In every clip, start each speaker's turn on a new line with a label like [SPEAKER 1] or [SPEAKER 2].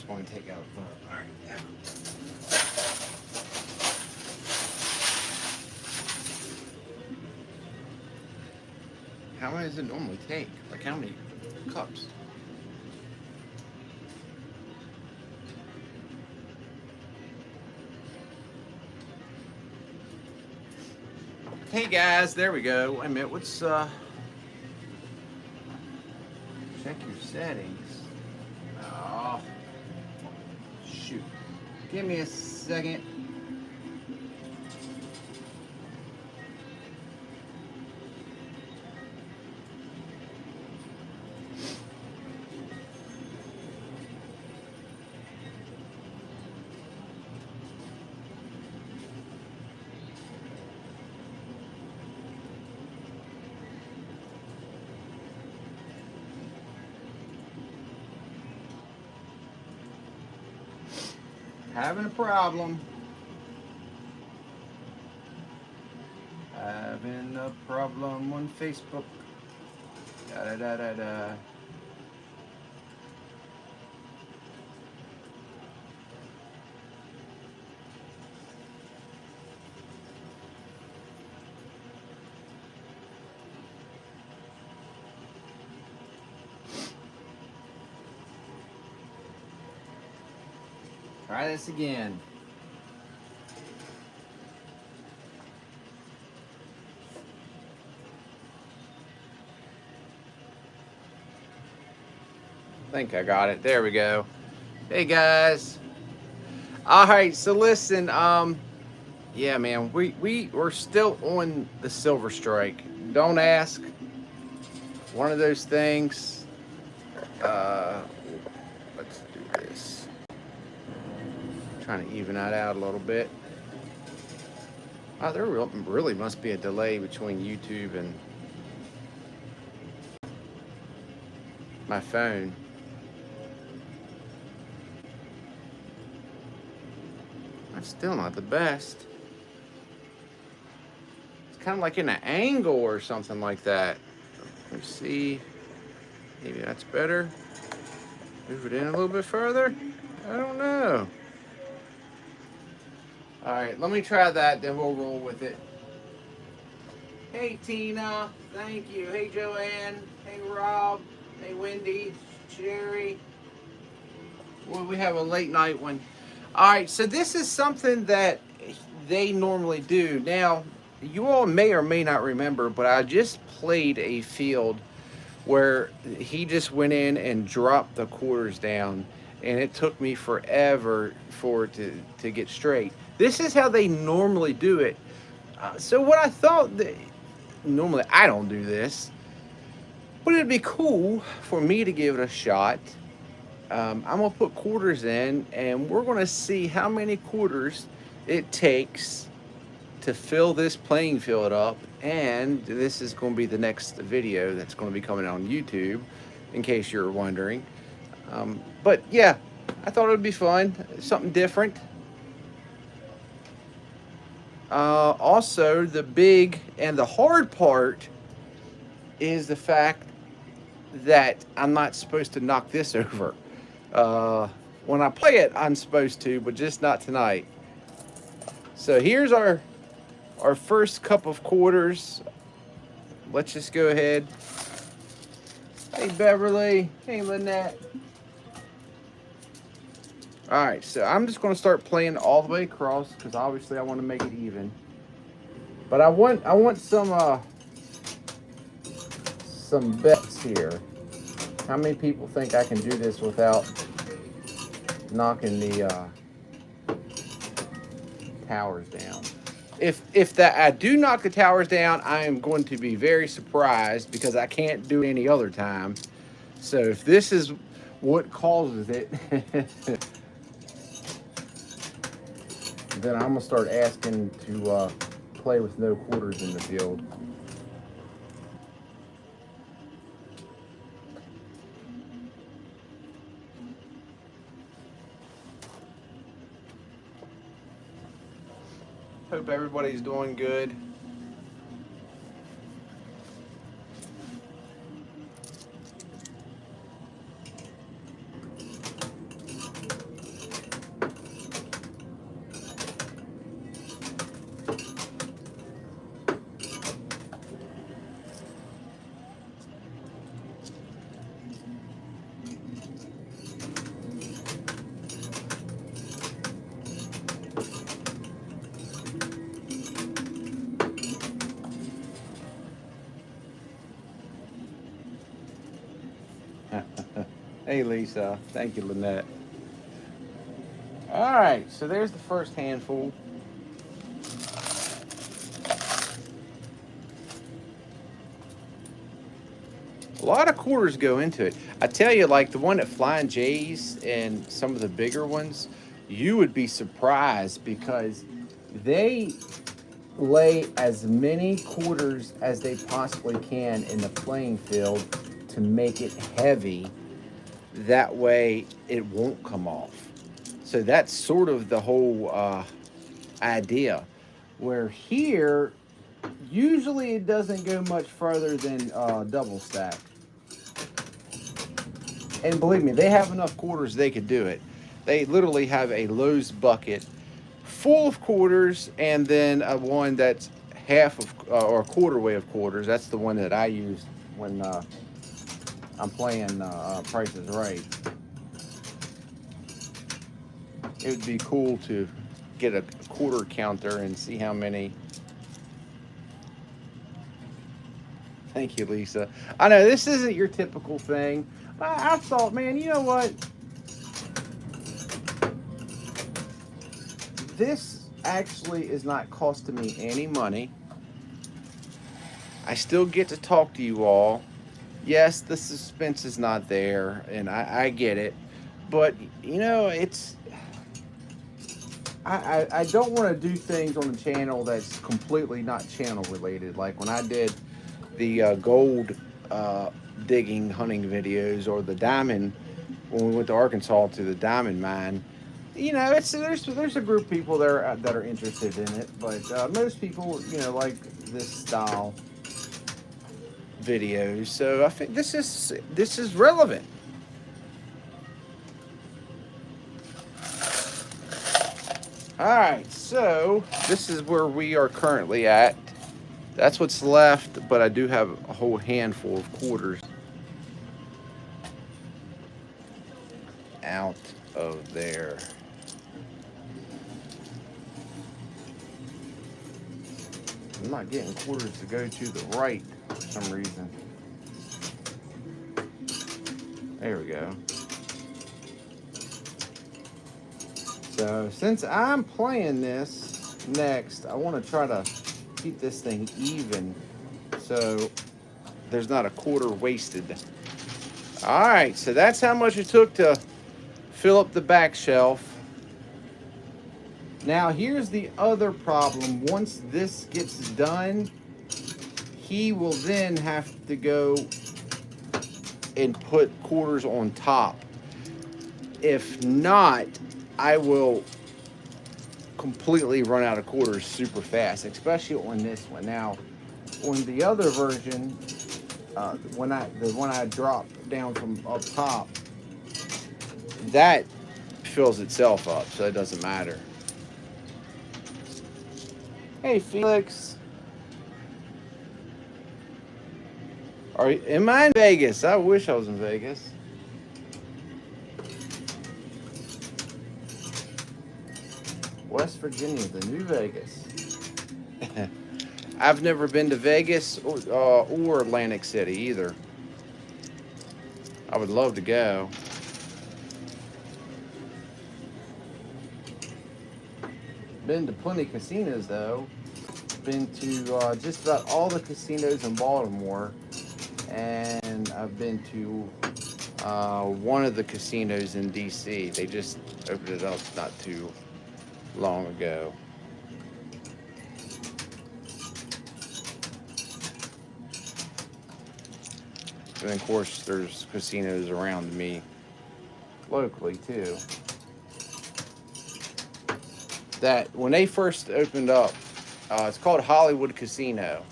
[SPEAKER 1] just going to take out the phone. All right. How many does it normally take? Like how many cups? Hey guys, there we go. Wait a minute, what's check your settings. Oh shoot. Give me a second. Having a problem. Having a problem on Facebook. Da da da da da. Try this again. I think I got it. There we go. Hey guys. All right, so listen, yeah, man, we're still on the silver strike. Don't ask. One of those things. Let's do this. Trying to even that out a little bit. Oh, there really must be a delay between YouTube and my phone. That's still not the best. It's kind of like in an angle or something like that. Let's see. Maybe that's better. Move it in a little bit further. I don't know. All right, let me try that, then we'll roll with it. Hey, Tina. Thank you. Hey, Joanne. Hey, Rob. Hey, Wendy. Sherry. Well, we have a late night one. All right, so this is something that they normally do. Now, you all may or may not remember, but I just played a field where he just went in and dropped the quarters down, and it took me forever for it to get straight. This is how they normally do it. So what I thought, normally I don't do this, but it'd be cool for me to give it a shot. I'm gonna put quarters in, and we're gonna see how many quarters it takes to fill this playing field up. And this is going to be the next video that's going to be coming on YouTube, in case you're wondering. But yeah, I thought it would be fun, something different. Also, the big and the hard part is the fact that I'm not supposed to knock this over. When I play it, I'm supposed to, but just not tonight. So here's our first cup of quarters. Let's just go ahead. Hey, Beverly. Hey, Lynette. All right, so I'm just going to start playing all the way across because obviously I want to make it even. But I want some bets here. How many people think I can do this without knocking the towers down? If that I do knock the towers down, I am going to be very surprised because I can't do it any other time. So if this is what causes it, then I'm gonna start asking to play with no quarters in the field. Hope everybody's doing good. Hey, Lisa. Thank you, Lynette. All right, so there's the first handful. A lot of quarters go into it. I tell you, like the one at Flying J's and some of the bigger ones, you would be surprised because they lay as many quarters as they possibly can in the playing field to make it heavy. That way it won't come off. So that's sort of the whole idea. Where here, usually it doesn't go much further than double stack. And believe me, they have enough quarters they could do it. They literally have a Lowe's bucket full of quarters, and then one that's half of or a quarter way of quarters. That's the one that I use when I'm playing Price is Right. It would be cool to get a quarter counter and see how many. Thank you, Lisa. I know this isn't your typical thing. I thought, man, you know what? This actually is not costing me any money. I still get to talk to you all. Yes, the suspense is not there, and I get it. But, you know, it's. I don't want to do things on the channel that's completely not channel related. Like when I did the gold digging hunting videos or the diamond, when we went to Arkansas to the diamond mine. You know, it's there's a group of people there that are interested in it, but most people, you know, like this style videos. So I think this is relevant. All right, so this is where we are currently at. That's what's left, but I do have a whole handful of quarters out of there. I'm not getting quarters to go to the right for some reason. There we go. So since I'm playing this next, I want to try to keep this thing even so there's not a quarter wasted. All right, so that's how much it took to fill up the back shelf. Now here's the other problem. Once this gets done, he will then have to go and put quarters on top. If not, I will completely run out of quarters super fast, especially on this one. Now, on the other version, the one I dropped down from up top, that fills itself up, so it doesn't matter. Hey, Felix. Am I in Vegas? I wish I was in Vegas. West Virginia, the new Vegas. I've never been to Vegas or Atlantic City either. I would love to go. Been to plenty of casinos though. Been to just about all the casinos in Baltimore, and I've been to one of the casinos in DC. They just opened it up not too long ago. And of course, there's casinos around me locally too. That when they first opened up, it's called Hollywood Casino,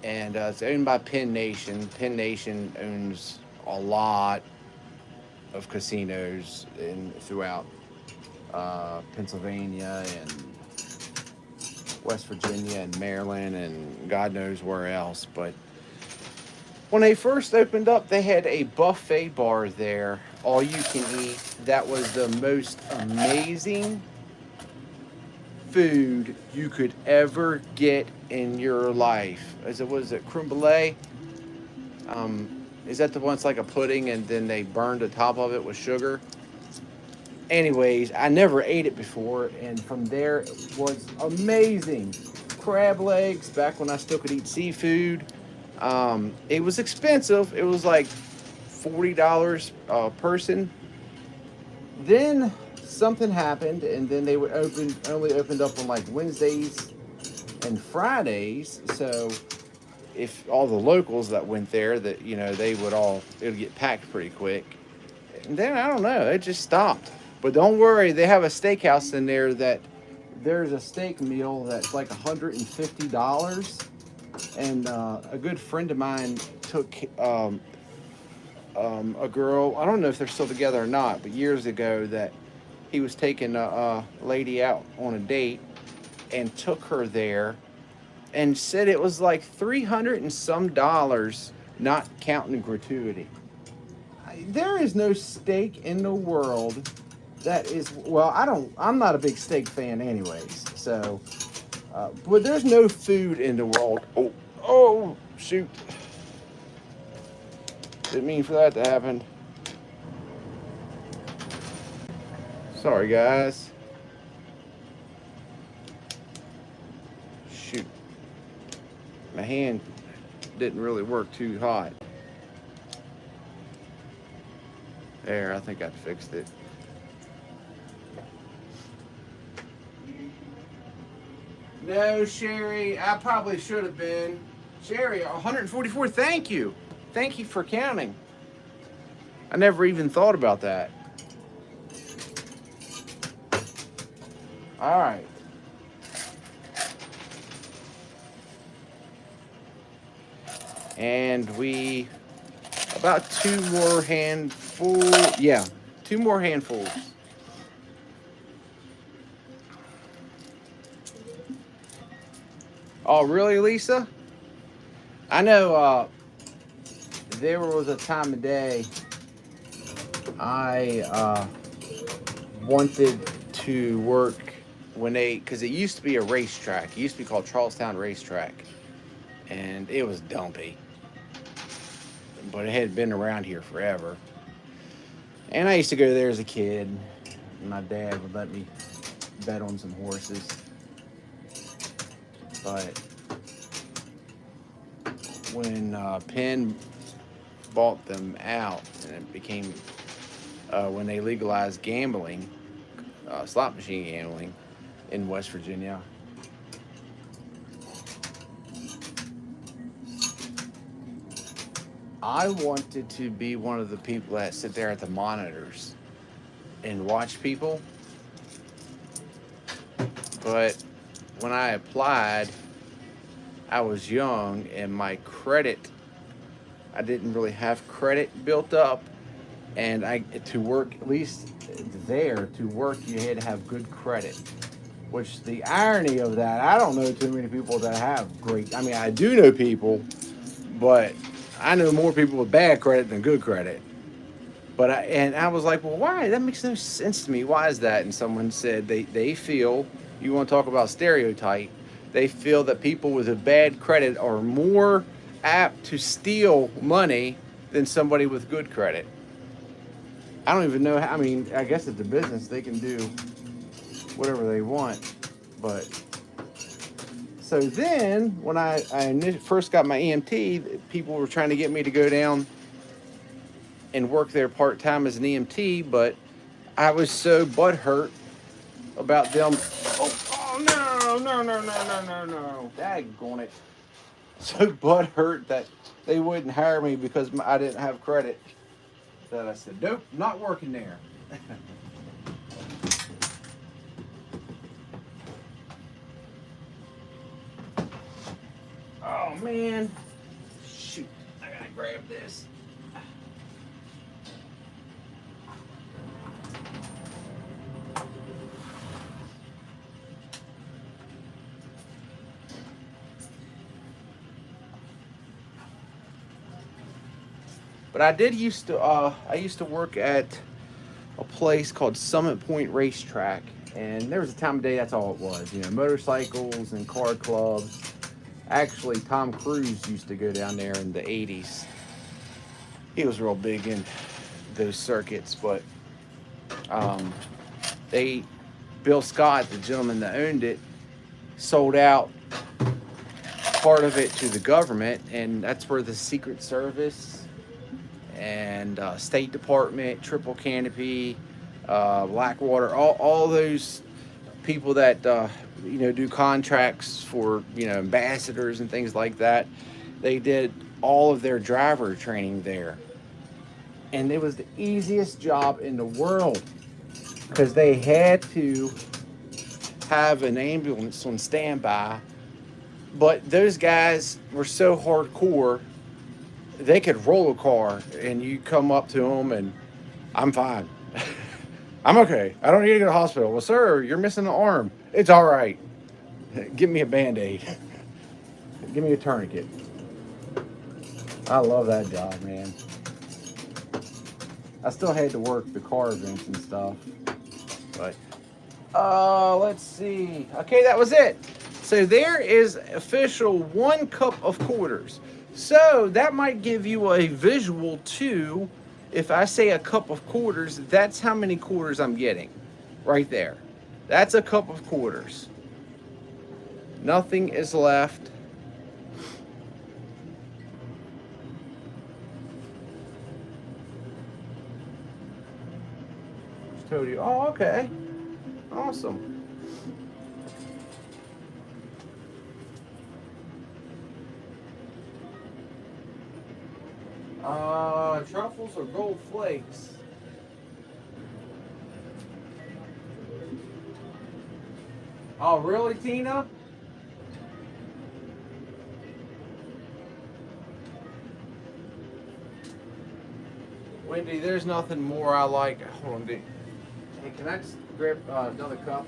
[SPEAKER 1] and it's owned by Penn Nation. Penn Nation owns a lot of casinos throughout Pennsylvania and West Virginia and Maryland and God knows where else. But when they first opened up, they had a buffet bar there, all you can eat. That was the most amazing food you could ever get in your life. As it was at creme brulee. Is that the one that's like a pudding and then they burned the top of it with sugar? Anyways, I never ate it before, and from there it was amazing. Crab legs back when I still could eat seafood. It was expensive. It was like $40 a person. Then something happened, and then they would only opened up on like Wednesdays and Fridays. So if all the locals that went there, that they would it would get packed pretty quick. And then I don't know, it just stopped. But don't worry, they have a steakhouse in there that there's a steak meal that's like $150. And a good friend of mine took a girl, I don't know if they're still together or not, but years ago that he was taking a lady out on a date and took her there and said it was like $300 and some, not counting gratuity. There is no steak in the world that is, well, I'm not a big steak fan anyways, so, but there's no food in the world. Oh, shoot. Didn't mean for that to happen. Sorry, guys. Shoot. My hand didn't really work too hot. There, I think I fixed it. No, Sherry, I probably should have been. Sherry, 144, thank you. Thank you for counting. I never even thought about that. All right. And we, about two more handfuls. Yeah, two more handfuls. Oh, really, Lisa? I know there was a time of day I wanted to work because it used to be a racetrack. It used to be called Charlestown Racetrack. And it was dumpy. But it had been around here forever. And I used to go there as a kid. My dad would let me bet on some horses. But when Penn bought them out, and it became when they legalized gambling, slot machine gambling in West Virginia, I wanted to be one of the people that sit there at the monitors and watch people. But when I applied, I was young and my credit, I didn't really have credit built up. And to work, at least there, to work, you had to have good credit. Which the irony of that, I don't know too many people that have great, I mean, I do know people, but I know more people with bad credit than good credit. But I was like, well, why? That makes no sense to me. Why is that? And someone said they feel, you want to talk about stereotype, they feel that people with a bad credit are more apt to steal money than somebody with good credit. I don't even know how, I mean, I guess it's a business, they can do whatever they want. But so then when I first got my EMT, people were trying to get me to go down and work there part-time as an EMT, but I was so butthurt about them. Oh no. Daggone it. So butthurt that they wouldn't hire me because I didn't have credit, that I said, nope, not working there. Oh man, shoot, I gotta grab this. But I used to work at a place called Summit Point Racetrack, and there was a time of day that's all it was, motorcycles and car clubs. Actually, Tom Cruise used to go down there in the 80s. he was real big in those circuits. But they, Bill Scott, the gentleman that owned it, sold out part of it to the government, and that's where the Secret Service and State Department, Triple Canopy, Blackwater, all those people that do contracts for ambassadors and things like that. They did all of their driver training there, and it was the easiest job in the world because they had to have an ambulance on standby. But those guys were so hardcore, they could roll a car and you come up to them and I'm fine. I'm okay. I don't need to go to the hospital. Well, sir, you're missing an arm. It's all right. Give me a Band-Aid. Give me a tourniquet. I love that job, man. I still had to work the car events and stuff. But, let's see. Okay, that was it. So there is official 1 cup of quarters. So that might give you a visual too. If I say a cup of quarters, that's how many quarters I'm getting right there. That's a cup of quarters. Nothing is left. Just told you. Oh, okay. Awesome. Truffles or gold flakes? Oh, really, Tina? Wendy, there's nothing more I like. Hold on, dude. Hey, can I just grab another cup?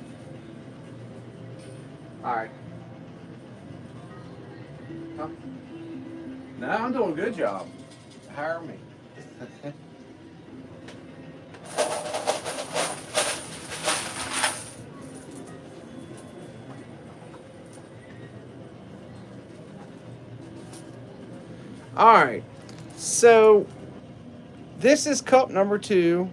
[SPEAKER 1] All right. Huh? No, I'm doing a good job. Hire me. All right. So this is cup number 2.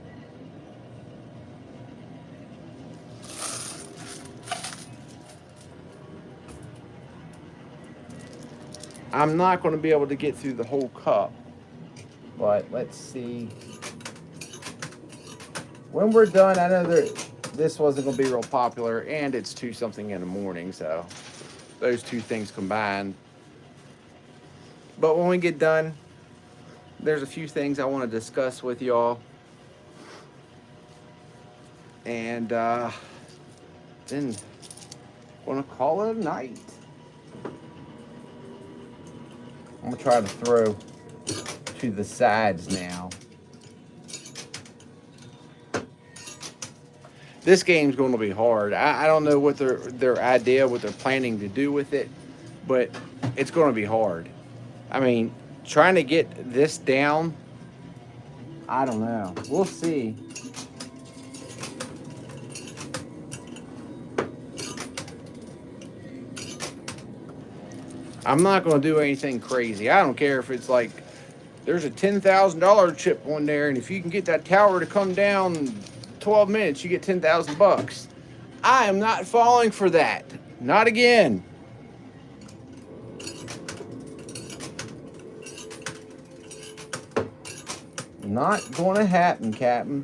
[SPEAKER 1] I'm not going to be able to get through the whole cup, but let's see. When we're done, I know that this wasn't going to be real popular, and it's 2-something in the morning, so those two things combined. But when we get done, there's a few things I want to discuss with y'all. And then I'm going to call it a night. I'm going to try to throw to the sides now. This game's going to be hard. I don't know what their idea, what they're planning to do with it, but it's going to be hard. I mean, trying to get this down, I don't know. We'll see. I'm not going to do anything crazy. I don't care if it's like there's a $10,000 chip on there, and if you can get that tower to come down 12 minutes, you get $10,000. I am not falling for that. Not again. Not going to happen, Captain.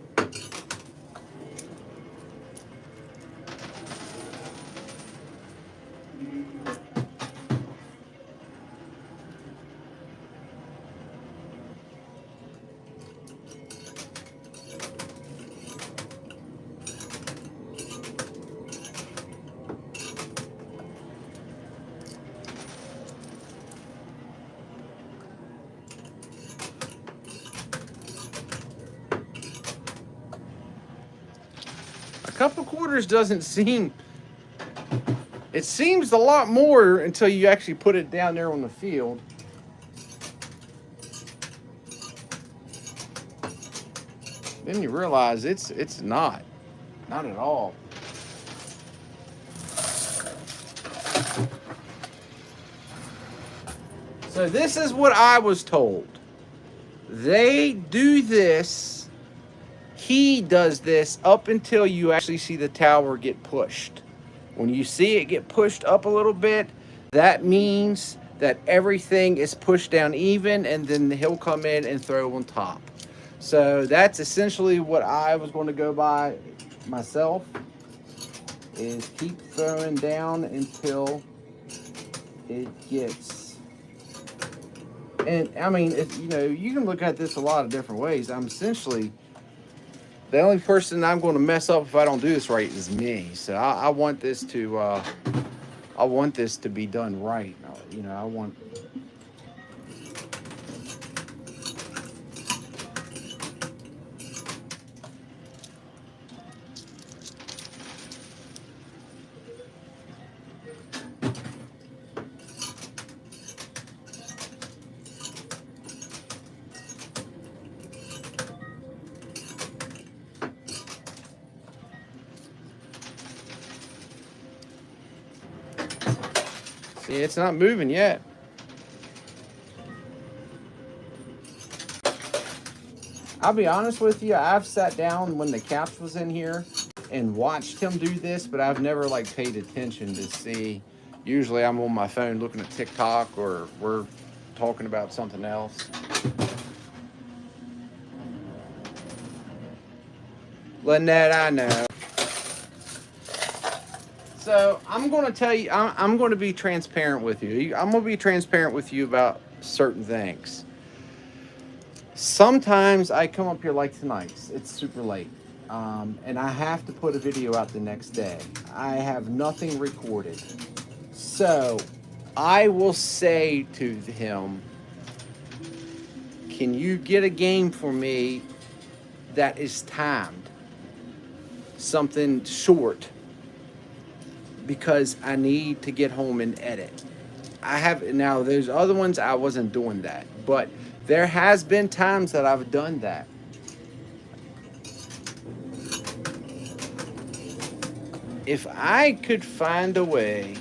[SPEAKER 1] A couple quarters doesn't seem, it seems a lot more until you actually put it down there on the field. Then you realize it's not at all. So this is what I was told. They do this, he does this up until you actually see the tower get pushed. When you see it get pushed up a little bit, that means that everything is pushed down even, and then he'll come in and throw on top. So that's essentially what I was going to go by myself, is keep throwing down until it gets, and I mean, you know, you can look at this a lot of different ways. I'm essentially, the only person I'm going to mess up if I don't do this right is me. So I want this to, I want this to be done right. You know, I want. See, it's not moving yet. I'll be honest with you, I've sat down when the couch was in here and watched him do this, but I've never like paid attention to see. Usually I'm on my phone looking at TikTok, or we're talking about something else. Lynette, I know. So I'm going to tell you, I'm going to be transparent with you. I'm going to be transparent with you about certain things. Sometimes I come up here like tonight. It's super late. And I have to put a video out the next day. I have nothing recorded. So I will say to him, can you get a game for me that is timed? Something short. Because I need to get home and edit. I have, now there's other ones I wasn't doing that, but there has been times that I've done that. If I could find a way,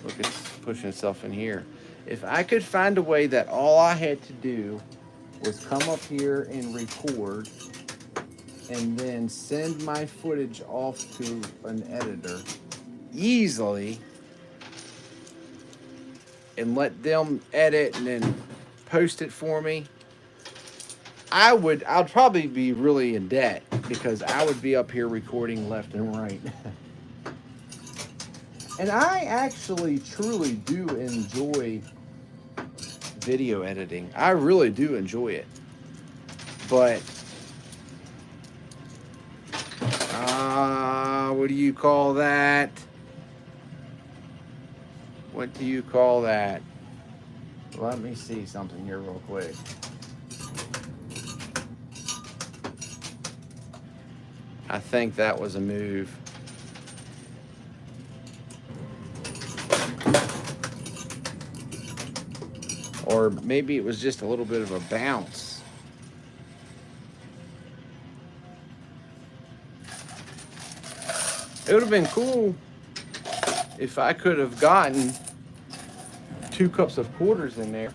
[SPEAKER 1] look, it's pushing itself in here. If I could find a way that all I had to do was come up here and record, and then send my footage off to an editor easily, and let them edit and then post it for me, I'd probably be really in debt, because I would be up here recording left and right. And I actually truly do enjoy video editing. I really do enjoy it. But what do you call that? What do you call that? Let me see something here real quick. I think that was a move. Or maybe it was just a little bit of a bounce. It would have been cool if I could have gotten 2 cups of quarters in there.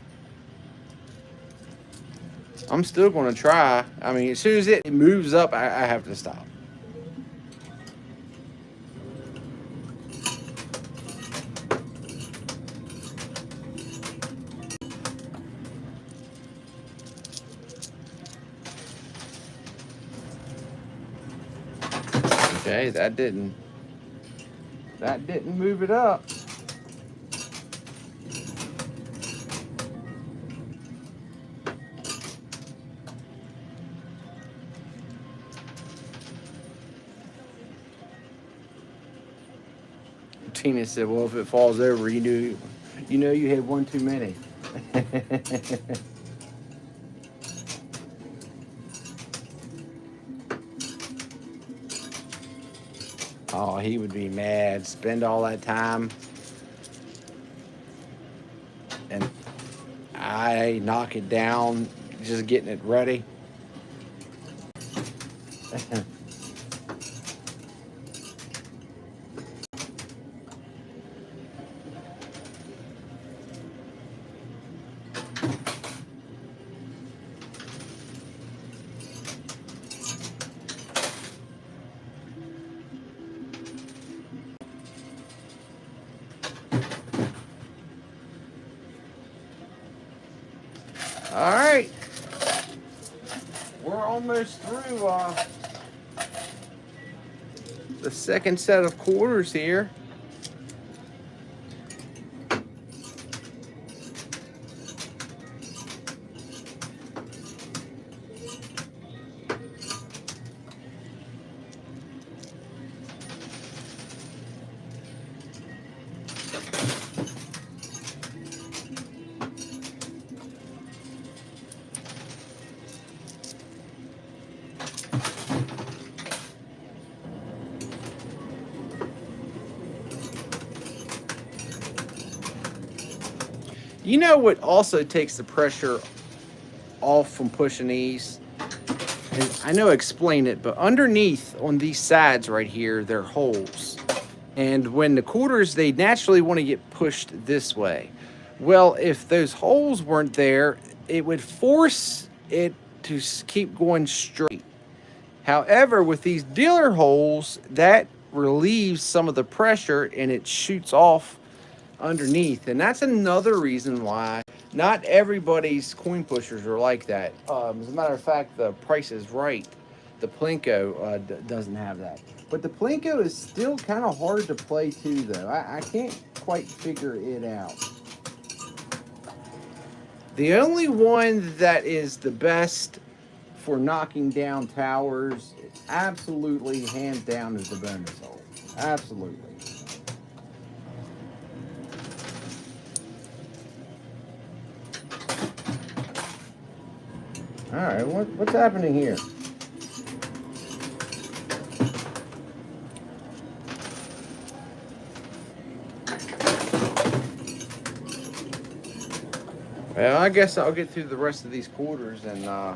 [SPEAKER 1] I'm still going to try. I mean, as soon as it moves up, I have to stop. Okay, that didn't move it up. Tina said, well, if it falls over, you know you had one too many. Oh, he would be mad. Spend all that time, and I knock it down, just getting it ready. All right. We're almost through the second set of quarters here. You know what also takes the pressure off from pushing these? And I know I explain it, but underneath on these sides right here, they're holes. And when the quarters, they naturally want to get pushed this way. Well, if those holes weren't there, it would force it to keep going straight. However, with these dealer holes, that relieves some of the pressure and it shoots off underneath. And that's another reason why not everybody's coin pushers are like that. As a matter of fact, the Price is Right, the Plinko doesn't have that. But the Plinko is still kind of hard to play too, though. I can't quite figure it out. The only one that is the best for knocking down towers, absolutely, hands down, is the bonus hole. Absolutely. All right, what's happening here? Well, I guess I'll get through the rest of these quarters and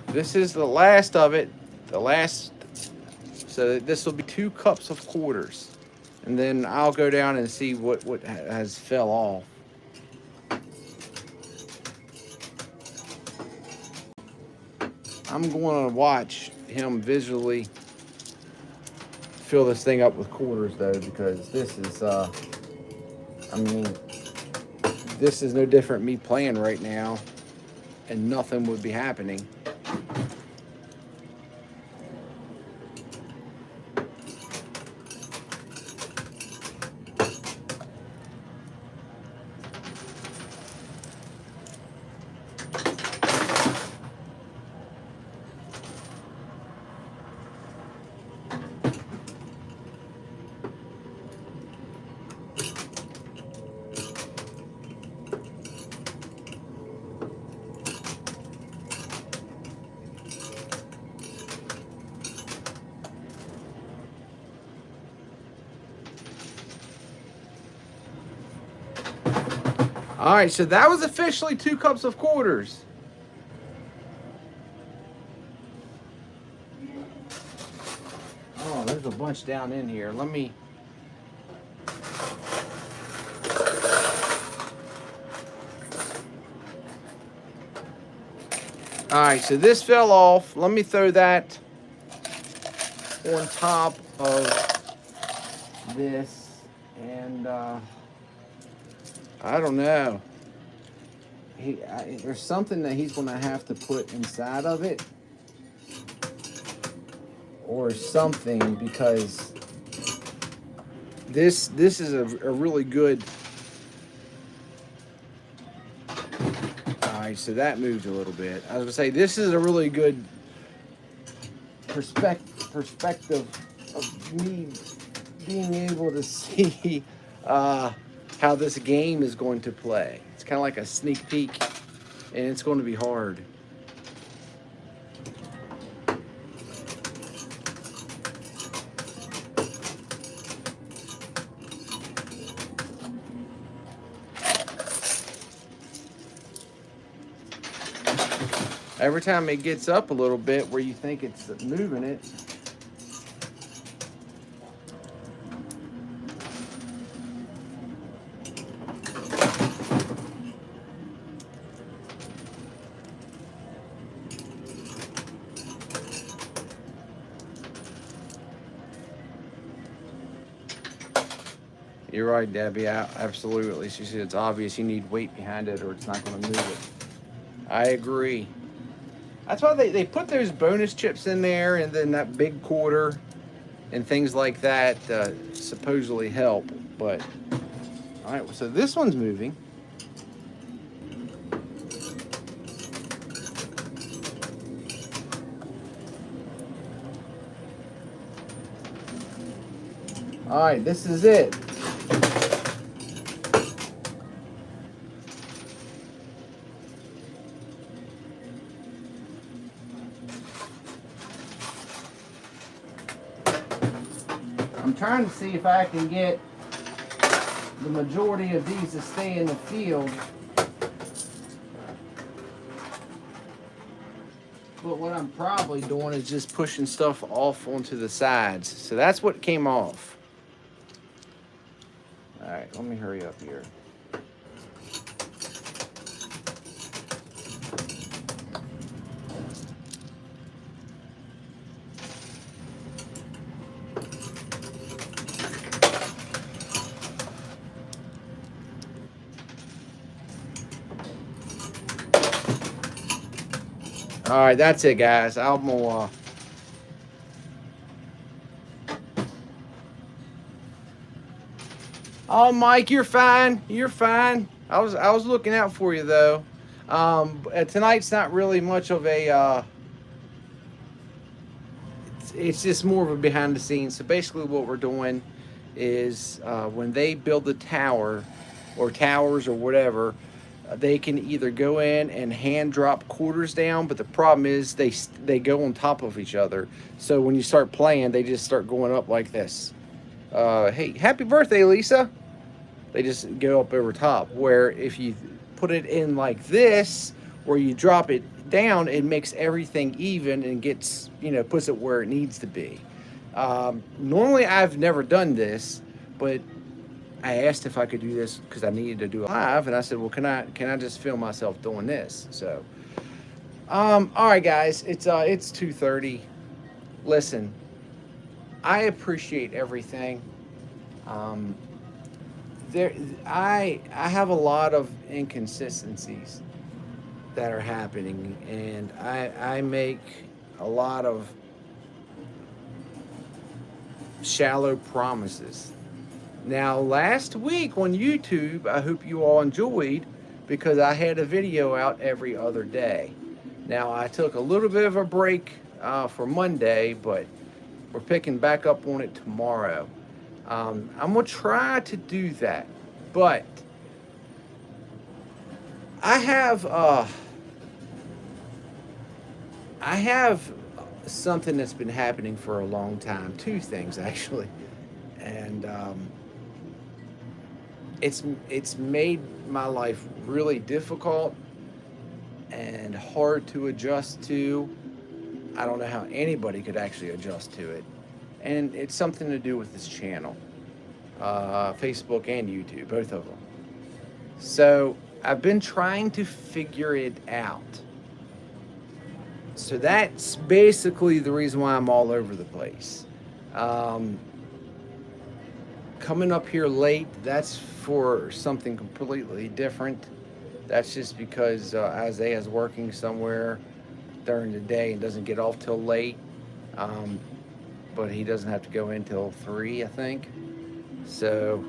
[SPEAKER 1] this is the last of it. So this will be 2 cups of quarters. And then I'll go down and see what has fell off. I'm going to watch him visually fill this thing up with quarters, though, because this is, I mean, this is no different me playing right now, and nothing would be happening. All right, so that was officially 2 cups of quarters. Oh, there's a bunch down in here. Let me... All right, so this fell off. Let me throw that on top of this. And I don't know. There's something that he's going to have to put inside of it. Or something, because this is a really good... Alright, so that moved a little bit. I was going to say, this is a really good perspective of me being able to see how this game is going to play. It's kind of like a sneak peek, and it's going to be hard. Every time it gets up a little bit where you think it's moving it, You're right, Debbie. Absolutely. She said it's obvious you need weight behind it or it's not going to move it. I agree. That's why they put those bonus chips in there and then that big quarter and things like that supposedly help. But, all right, so this one's moving. All right, this is it. I'm trying to see if I can get the majority of these to stay in the field. But what I'm probably doing is just pushing stuff off onto the sides. So that's what came off. All right, let me hurry up here. All right, that's it, guys. I'm gonna. Oh, Mike, you're fine. You're fine. I was looking out for you though. Tonight's not really much of a. It's just more of a behind the scenes. So basically, what we're doing is when they build the tower, or towers or whatever, they can either go in and hand drop quarters down, but the problem is they go on top of each other. So when you start playing, they just start going up like this. Hey, happy birthday, Lisa. They just go up over top. Where if you put it in like this, where you drop it down, it makes everything even and gets, puts it where it needs to be. Normally, I've never done this, but I asked if I could do this because I needed to do it live, and I said, "Well, can I just film myself doing this?" So, all right, guys, it's 2:30. Listen, I appreciate everything. Um, there, I have a lot of inconsistencies that are happening, and I make a lot of shallow promises. Now, last week on YouTube, I hope you all enjoyed because I had a video out every other day. Now, I took a little bit of a break for Monday, but we're picking back up on it tomorrow. I'm going to try to do that, but I have something that's been happening for a long time. Two things, actually. And it's made my life really difficult and hard to adjust to. I don't know how anybody could actually adjust to it. And it's something to do with this channel, Facebook and YouTube, both of them. So I've been trying to figure it out. So that's basically the reason why I'm all over the place. Coming up here late, that's for something completely different. That's just because Isaiah's working somewhere during the day and doesn't get off till late. But he doesn't have to go in till 3, I think. So,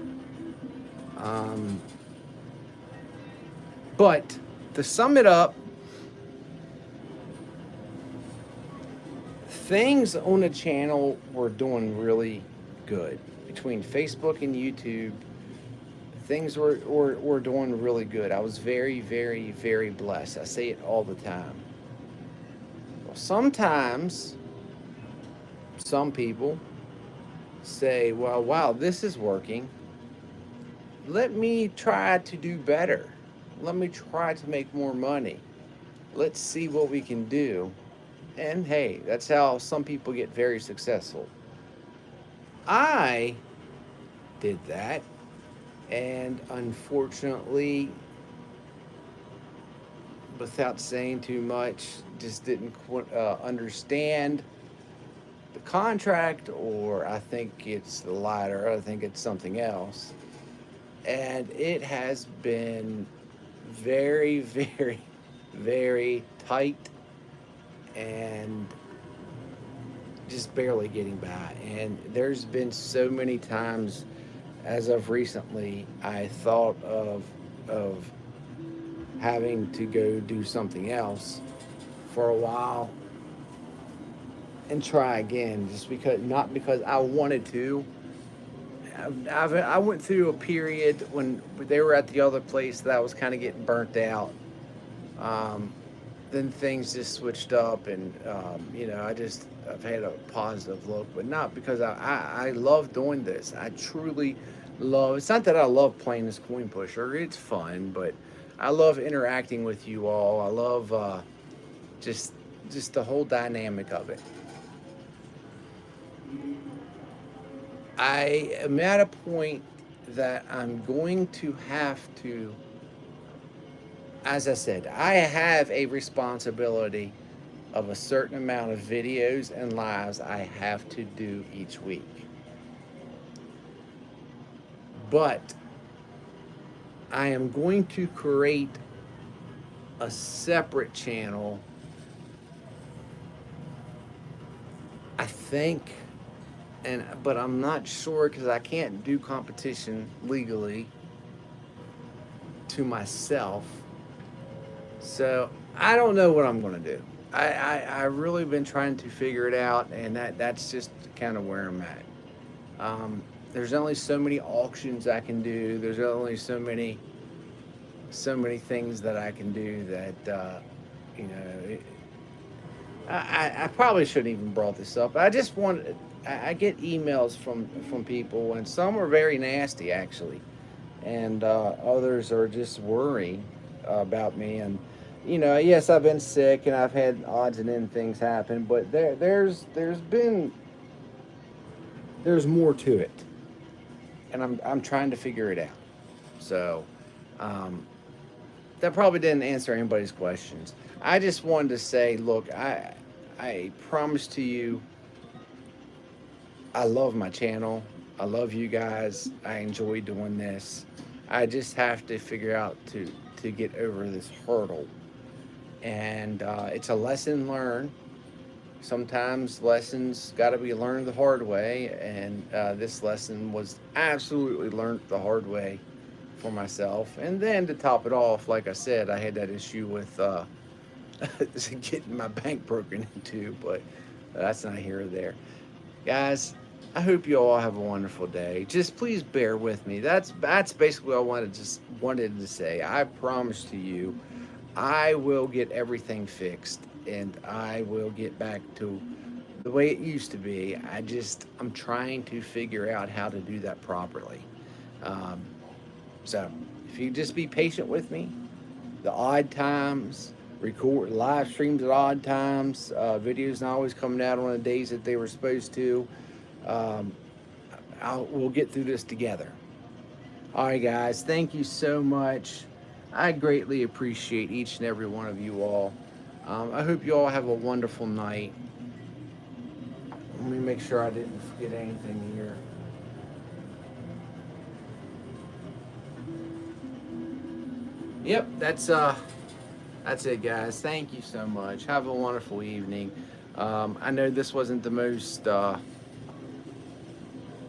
[SPEAKER 1] but to sum it up, things on the channel were doing really good. Between Facebook and YouTube, things were doing really good. I was very, very, very blessed. I say it all the time. Well, sometimes some people say, well, wow, this is working. Let me try to do better. Let me try to make more money. Let's see what we can do. And hey, that's how some people get very successful. I did that, and unfortunately, without saying too much, just didn't understand the contract, or I think it's the latter. I think it's something else. and it has been very, very, very tight and just barely getting by. And there's been so many times as of recently I thought of having to go do something else for a while and try again, just because, not because I wanted to. I went through a period when they were at the other place that I was kind of getting burnt out. Um, then things just switched up, and I've had a positive look, but not because I love doing this. I truly love. It's not that I love playing this coin pusher; it's fun, but I love interacting with you all. I love just just the whole dynamic of it. I am at a point that I'm going to have to, as I said, I have a responsibility of a certain amount of videos and lives I have to do each week. But I am going to create a separate channel, I think, but I'm not sure because I can't do competition legally to myself. So I don't know what I'm going to do. I really been trying to figure it out, and that's just kind of where I'm at. There's only so many auctions I can do. There's only so many things that I can do that you know. It, I probably shouldn't even brought this up. I just want. I get emails from people, and some are very nasty actually, and others are just worrying about me. And yes, I've been sick and I've had odds and end things happen, but there's more to it, and I'm trying to figure it out. So um, that probably didn't answer anybody's questions. I just wanted to say, look, I promise to you, I love my channel. I love you guys. I enjoy doing this. I just have to figure out to get over this hurdle, and it's a lesson learned. Sometimes lessons got to be learned the hard way, and this lesson was absolutely learned the hard way for myself. And then to top it off, like I said, I had that issue with getting my bank broken into, but that's not here or there. Guys, I hope you all have a wonderful day. Just please bear with me. That's basically what I wanted to say. I promise to you, I will get everything fixed, and I will get back to the way it used to be. I'm trying to figure out how to do that properly. Um, so if you just be patient with me, the odd times, record live streams at odd times, videos not always coming out on the days that they were supposed to. Um, we'll get through this together. All right, guys, thank you so much. I greatly appreciate each and every one of you all. I hope you all have a wonderful night. Let me make sure I didn't forget anything here. Yep, that's it, guys. Thank you so much. Have a wonderful evening. I know this wasn't the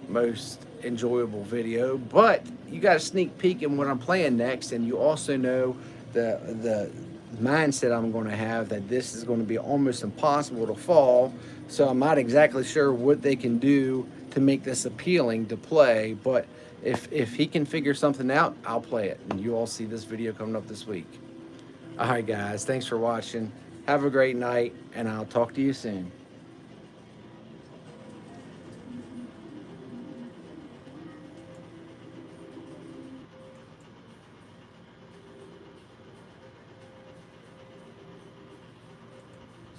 [SPEAKER 1] most enjoyable video, but you got a sneak peek in what I'm playing next, and you also know the mindset I'm going to have, that this is going to be almost impossible to fall. So I'm not exactly sure what they can do to make this appealing to play, but if he can figure something out, I'll play it, and you all see this video coming up this week. All right, guys, thanks for watching. Have a great night, and I'll talk to you soon.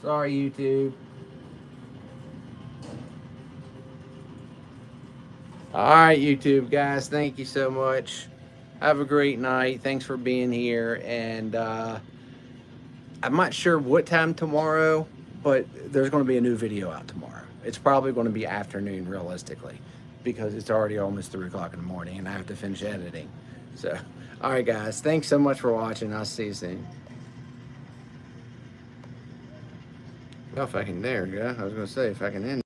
[SPEAKER 1] Sorry, YouTube. All right, YouTube guys, thank you so much. Have a great night. Thanks for being here. And I'm not sure what time tomorrow, but there's going to be a new video out tomorrow. It's probably going to be afternoon, realistically. because it's already almost 3 o'clock in the morning and I have to finish editing. So, all right, guys, thanks so much for watching. I'll see you soon. Well, if I can, there we go. I was going to say, if I can end.